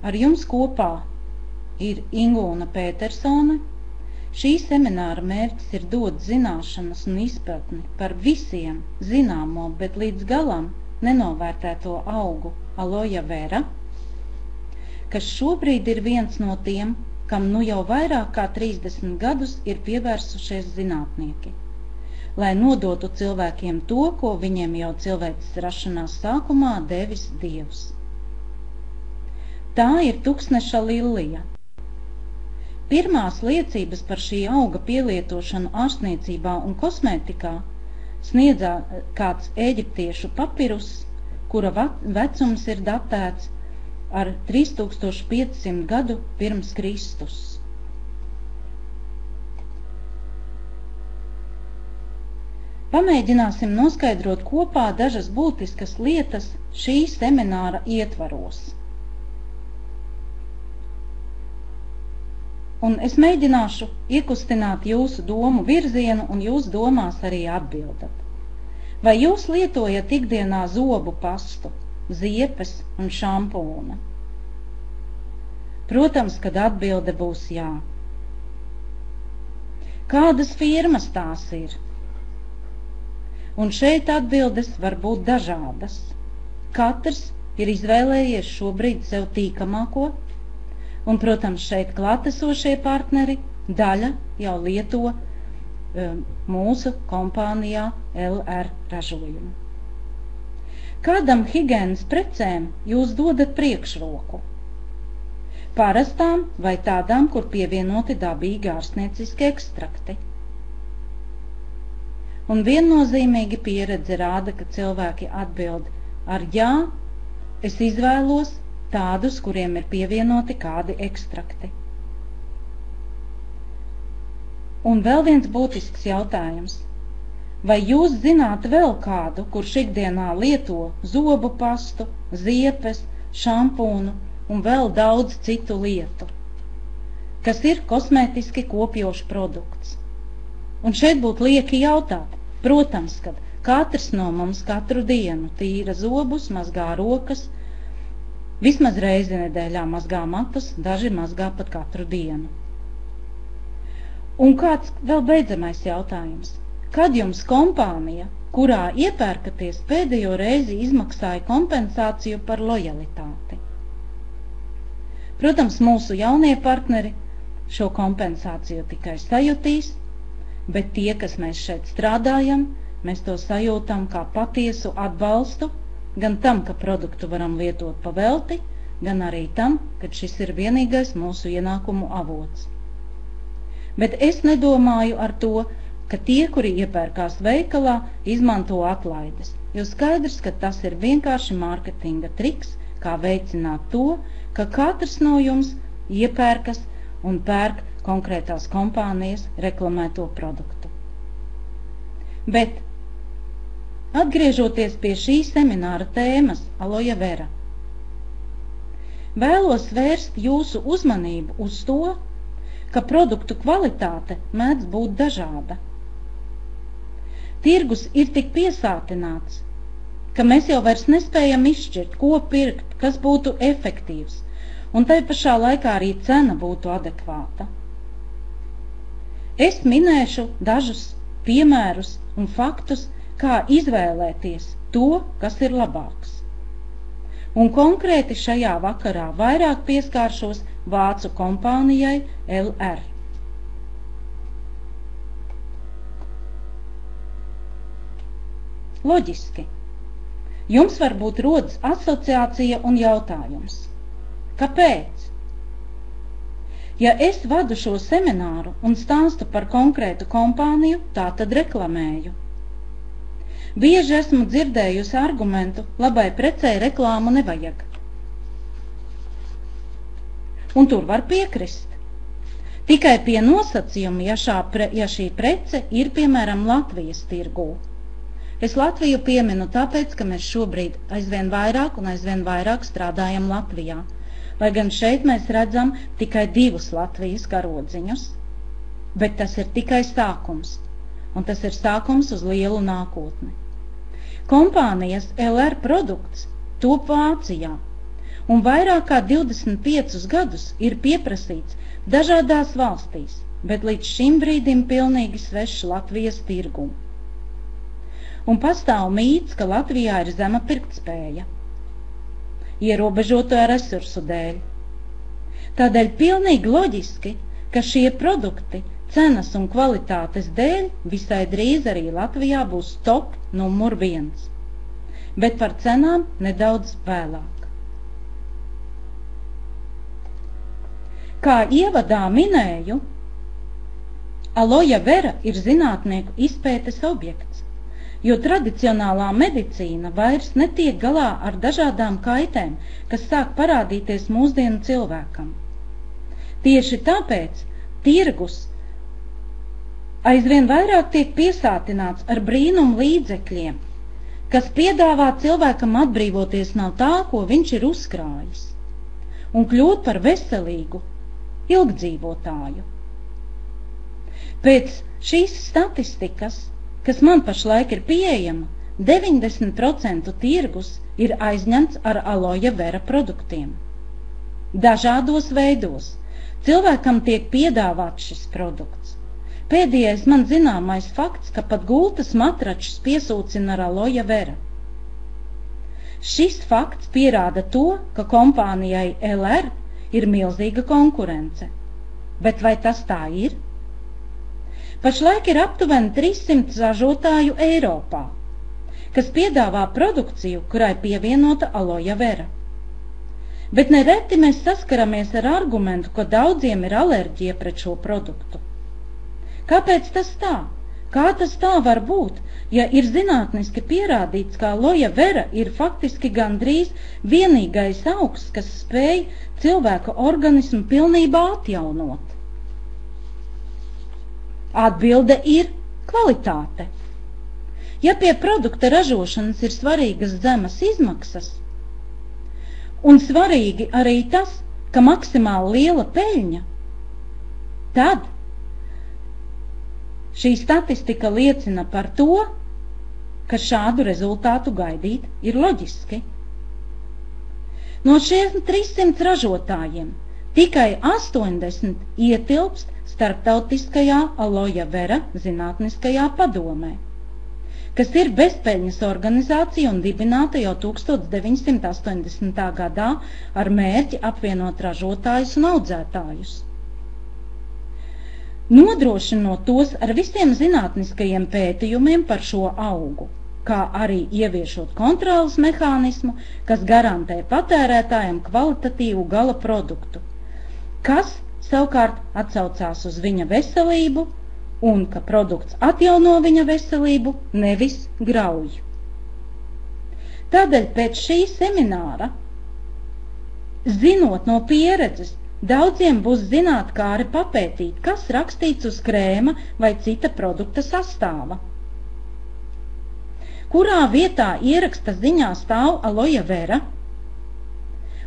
Ar jums kopā ir Ingūna Pētersone. Šī semināra mērķis ir dot zināšanas un izpratni par visiem zināmo, bet līdz galam nenovērtēto augu aloja vera, kas šobrīd ir viens no tiem, kam nu jau vairāk kā 30 gadus ir pievērsušies zinātnieki, lai nodotu cilvēkiem to, ko viņiem jau cilvēces rašanās sākumā devis Dievs. Tā ir tuksneša lilija. Pirmās liecības par šī auga pielietošanu ārstniecībā un kosmētikā sniedzā kāds eģiptiešu papirus, kura vecums ir datēts ar 3500 gadu pirms Kristus. Pamēģināsim noskaidrot kopā dažas būtiskas lietas šī semināra ietvaros. Un es mēģināšu iekustināt jūsu domu virzienu un jūs domās arī atbildat. Vai jūs lietojat ikdienā zobu pastu, ziepes un šampūnu? Protams, kad atbilde būs jā. Kādas firmas tās ir? Un šeit atbildes var būt dažādas. Katrs ir izvēlējies šobrīd sev tīkamāko, un, protams, šeit klātesošie partneri daļa jau lieto mūsu kompānijā LR ražojumu. Kādam higienas precēm jūs dodat priekšroku? Parastām vai tādām, kur pievienoti dabīgi ārstnieciski ekstrakti? Un viennozīmīgi pieredze rāda, ka cilvēki atbild ar jā, es izvēlos tādus, kuriem ir pievienoti kādi ekstrakti. Un vēl viens būtisks jautājums. Vai jūs zināt vēl kādu, kurš ikdienā lieto zobu pastu, ziepes, šampūnu un vēl daudz citu lietu, kas ir kosmētiski kopjošs produkts? Un šeit būtu lieki jautāt. Protams, kad katrs no mums katru dienu tīra zobus, mazgā rokas, vismaz reizi nedēļā mazgā matus, daži mazgā pat katru dienu. Un kāds vēl beidzamais jautājums? Kad jums kompānija, kurā iepērkaties, pēdējo reizi izmaksāja kompensāciju par lojalitāti? Protams, mūsu jaunie partneri šo kompensāciju tikai sajutīs, bet tie, kas mēs šeit strādājam, mēs to sajūtam kā patiesu atbalstu, gan tam, ka produktu varam lietot pa velti, gan arī tam, ka šis ir vienīgais mūsu ienākumu avots. Bet es nedomāju ar to, ka tie, kuri iepērkās veikalā, izmanto atlaides, jo skaidrs, ka tas ir vienkārši mārketinga triks, kā veicināt to, ka katrs no jums iepērkas un pērk konkrētās kompānijas reklamēto produktu. Bet atgriežoties pie šī semināra tēmas, aloja vera, vēlos vērst jūsu uzmanību uz to, ka produktu kvalitāte mēdz būt dažāda. Tirgus ir tik piesātināts, ka mēs jau vairs nespējam izšķirt, ko pirkt, kas būtu efektīvs, un tai pašā laikā arī cena būtu adekvāta. Es minēšu dažus piemērus un faktus, kā izvēlēties to, kas ir labāks. Un konkrēti šajā vakarā vairāk pieskāršos vācu kompānijai LR. Loģiski. Jums varbūt rodas asociācija un jautājums. Kāpēc? Ja es vadu šo semināru un stāstu par konkrētu kompāniju, tā tad reklamēju. Bieži esmu dzirdējusi argumentu, labai precei reklāmu nevajag. Un tur var piekrist. Tikai pie nosacījuma, ja šī prece ir, piemēram, Latvijas tirgū. Es Latviju pieminu tāpēc, ka mēs šobrīd aizvien vairāk strādājam Latvijā. Lai gan šeit mēs redzam tikai 2 Latvijas karodziņus. Bet tas ir tikai sākums. Un tas ir sākums uz lielu nākotni. Kompānijas LR produkts top Vācijā. un vairāk kā 25 gadus ir pieprasīts dažādās valstīs, bet līdz šim brīdim pilnīgi svešs Latvijas tirgumu. Un pastāv mīts, ka Latvijā ir zema pirktspēja, ierobežoto resursu dēļ. Tādēļ pilnīgi loģiski, ka šie produkti cenas un kvalitātes dēļ visai drīz arī Latvijā būs top numur 1, bet par cenām nedaudz vēlāk. Kā ievadā minēju, aloja vera ir zinātnieku izpētes objekts, jo tradicionālā medicīna vairs netiek galā ar dažādām kaitēm, kas sāk parādīties mūsdienu cilvēkam. Tieši tāpēc tirgus aizvien vairāk tiek piesātināts ar brīnumu līdzekļiem, kas piedāvā cilvēkam atbrīvoties no tā, ko viņš ir uzkrājis, un kļūt par veselīgu ilgdzīvotāju. Pēc šīs statistikas, kas man pašlaik ir pieejama, 90% tirgus ir aizņemts ar aloja vera produktiem. Dažādos veidos cilvēkam tiek piedāvāts šis produkts. Pēdējais man zināmais fakts, ka pat gultas matračus piesūcina ar aloja vera. Šis fakts pierāda to, ka kompānijai LR ir milzīga konkurence. Bet vai tas tā ir? Pašlaik ir aptuveni 300 ražotāju Eiropā, kas piedāvā produkciju, kurai pievienota aloja vera. Bet nereti mēs saskaramies ar argumentu, ka daudziem ir alerģija pret šo produktu. Kāpēc tas tā? Kā tas tā var būt, ja ir zinātniski pierādīts, ka aloja vera ir faktiski gandrīz vienīgais augs, kas spēj cilvēka organismu pilnībā atjaunot? Atbilde ir kvalitāte. Ja pie produkta ražošanas ir svarīgas zemes izmaksas, un svarīgi arī tas, ka maksimāli liela peļņa, tad šī statistika liecina par to, ka šādu rezultātu gaidīt ir loģiski. No šiem 300 ražotājiem tikai 80 ietilpst Starptautiskajā aloja vera zinātniskajā padomē, kas ir bezpeļņas organizācija un dibināta jau 1980. gadā ar mērķi apvienot ražotājus un audzētājus. Nodrošinot tos ar visiem zinātniskajiem pētījumiem par šo augu, kā arī ieviešot kontrolas mehānismu, kas garantē patērētājiem kvalitatīvu gala produktu, kas savukārt atsaucās uz viņa veselību un ka produkts atjauno viņa veselību, nevis grauj. Tādēļ pēc šī semināra, zinot no pieredzes, daudziem būs zinātkāri papētīt, kas rakstīts uz krēma vai cita produkta sastāva. Kurā vietā ieraksta ziņā stāv aloja vera,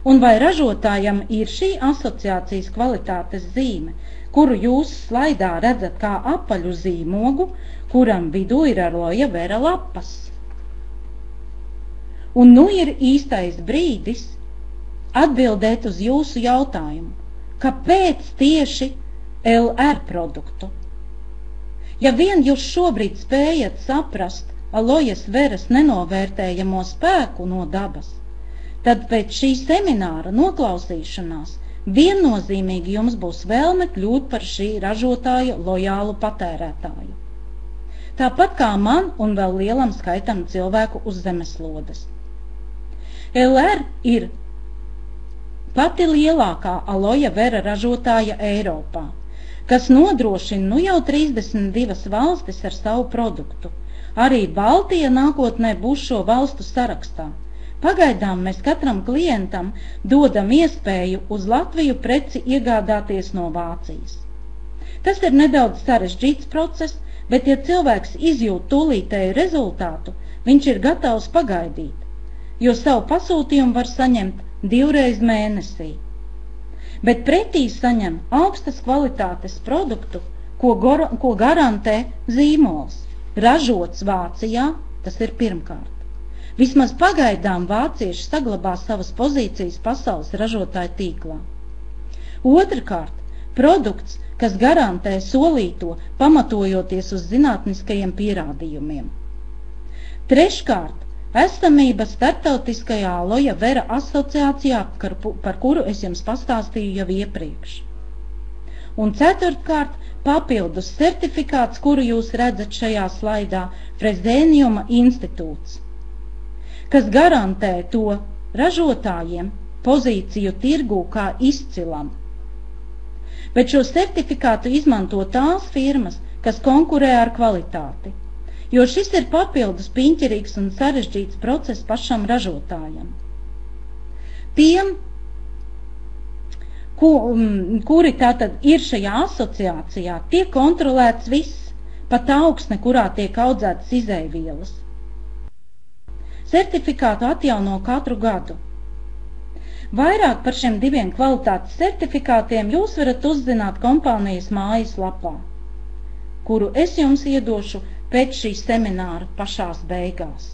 un vai ražotājam ir šī asociācijas kvalitātes zīme, kuru jūs slaidā redzat kā apaļu zīmogu, kuram vidū ir aloja vera lapas. Un nu ir īstais brīdis atbildēt uz jūsu jautājumu, kāpēc tieši LR produktu? Ja vien jūs šobrīd spējat saprast alojas veras nenovērtējamo spēku no dabas, tad pēc šī semināra noklausīšanās viennozīmīgi jums būs vēlme kļūt par šī ražotāja lojālu patērētāju. Tāpat kā man un vēl lielam skaitam cilvēku uz zemeslodes. LR ir pati lielākā aloja vera ražotāja Eiropā, kas nodrošina nu jau 32 valstis ar savu produktu. Arī Baltija nākotnē būs šo valstu sarakstā. Pagaidām mēs katram klientam dodam iespēju uz Latviju preci iegādāties no Vācijas. Tas ir nedaudz sarežģīts process, bet ja cilvēks izjūt tūlītēju rezultātu, viņš ir gatavs pagaidīt, jo savu pasūtījumu var saņemt 2 reizes mēnesī. Bet pretī saņem augstas kvalitātes produktu, ko garantē zīmols, ražots Vācijā, tas ir pirmkārt. Vismaz pagaidām vācieši saglabā savas pozīcijas pasaules ražotāju tīklā. Otrkārt, produkts, kas garantē solīto, pamatojoties uz zinātniskajiem pierādījumiem. Treškārt, esamība starptautiskajā Aloja Vera asociācijā, par kuru es jums pastāstīju jau iepriekš. Un ceturtkārt, papildus certifikāts, kuru jūs redzat šajā slaidā, Freseniuma institūts, kas garantē to ražotājiem pozīciju tirgū kā izcilam. Bet šo certifikātu izmanto tās firmas, kas konkurē ar kvalitāti, jo šis ir papildus piņķerīgs un sarežģīts process pašam ražotājam. Tiem, kuri tātad ir šajā asociācijā, tiek kontrolēts viss, pat augsne, kurā tiek audzētas izēvielas. Certifikātu atjauno katru gadu. Vairāk par šiem diviem kvalitātes certifikātiem jūs varat uzzināt kompānijas mājaslapā, kuru es jums iedošu pēc šī semināra pašās beigās.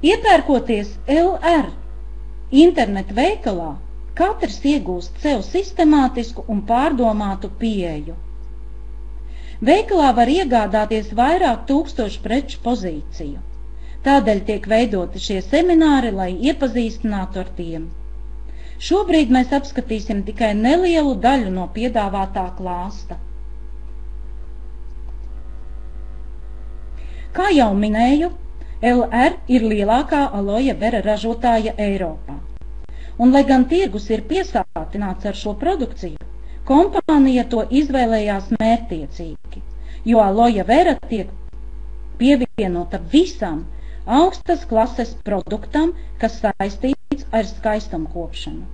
Iepērkoties LR internetu veikalā, katrs iegūst sev sistemātisku un pārdomātu pieeju. Veikalā var iegādāties vairāk tūkstošu preču pozīciju. Tādēļ tiek veidoti šie semināri, lai iepazīstinātu ar tiem. Šobrīd mēs apskatīsim tikai nelielu daļu no piedāvātā klāsta. Kā jau minēju, LR ir lielākā Aloja Vera ražotāja Eiropā. Un, lai gan tirgus ir piesātināts ar šo produkciju, kompānija to izvēlējās mērķtiecīgi, jo Aloja Vera tiek pievienota visam augstas klases produktam, kas saistīts ar skaistumkopšanu.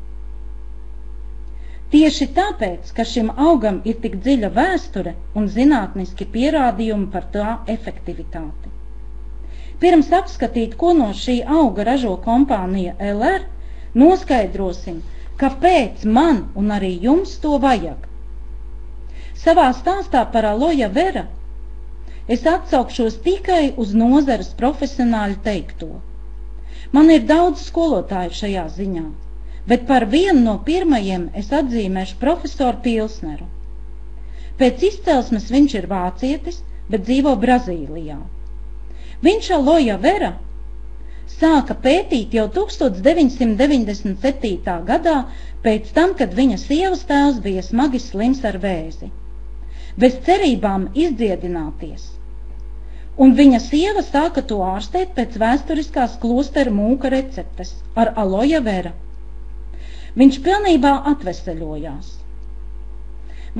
Tieši tāpēc, ka šim augam ir tik dziļa vēsture un zinātniski pierādījumi par tā efektivitāti. Pirms apskatīt, ko no šī auga ražo kompānija LR, noskaidrosim, kāpēc man un arī jums to vajag. Savā stāstā par Aloja Vera es atsaukšos tikai uz nozares profesionāļu teikto. Man ir daudz skolotāju šajā ziņā, bet par vienu no pirmajiem es atzīmēšu profesoru Pilsneru. Pēc izcelsmes viņš ir vācietis, bet dzīvo Brazīlijā. Viņš Aloja Vera sāka pētīt jau 1997. gadā, pēc tam, kad viņa sievas tēvs bija smagi slims ar vēzi, bez cerībām izdziedināties. Un viņa sieva sāka to ārstēt pēc vēsturiskās klosteru mūka receptes ar Aloja Vera. Viņš pilnībā atveseļojās.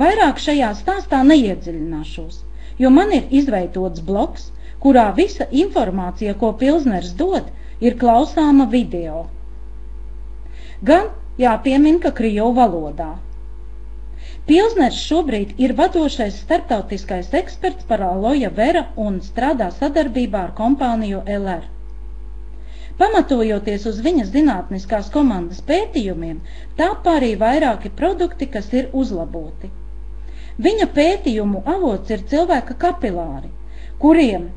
Vairāk šajā stāstā neiedziļināšos, jo man ir izveidots blogs, kurā visa informācija, ko Pilsners dod, ir klausāma video. Gan jāpiemin, ka krievu valodā. Pilsners šobrīd ir vadošais starptautiskais eksperts par Aloja Vera un strādā sadarbībā ar kompāniju LR. Pamatojoties uz viņa zinātniskās komandas pētījumiem, tāpā arī vairāki produkti, kas ir uzlaboti. Viņa pētījumu avots ir cilvēka kapilāri, kuriem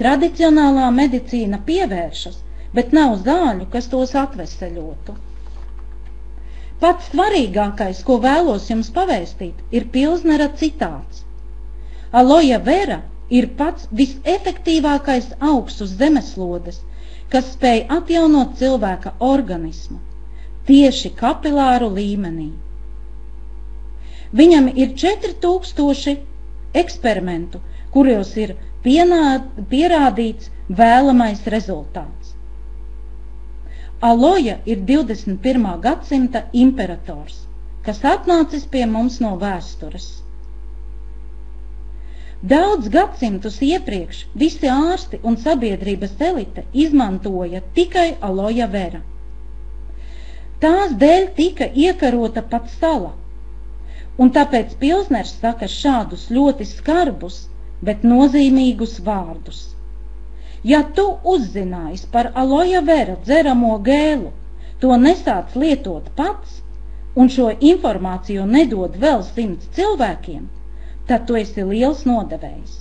tradicionālā medicīna pievēršas, bet nav zāļu, kas tos atveseļotu. Pats svarīgākais, ko vēlos jums pavēstīt, ir Pilsnera citāts. Aloja Vera ir pats visefektīvākais augs uz zemeslodes, kas spēj atjaunot cilvēka organismu, tieši kapilāru līmenī. Viņam ir 4000 eksperimentu, kuros ir pierādīts vēlamais rezultāts. Aloja ir 21. gadsimta imperators, kas atnācis pie mums no vēstures. Daudz gadsimtus iepriekš visi ārsti un sabiedrības elite izmantoja tikai Aloja Vera. Tās dēļ tika iekarota pat sala, un tāpēc Pilsners saka šādus ļoti skarbus, bet nozīmīgus vārdus. Ja tu uzzinājies par Aloja Vera dzeramo gēlu, to nesāc lietot pats un šo informāciju nedod vēl 100 cilvēkiem, tad tu esi liels nodevējs.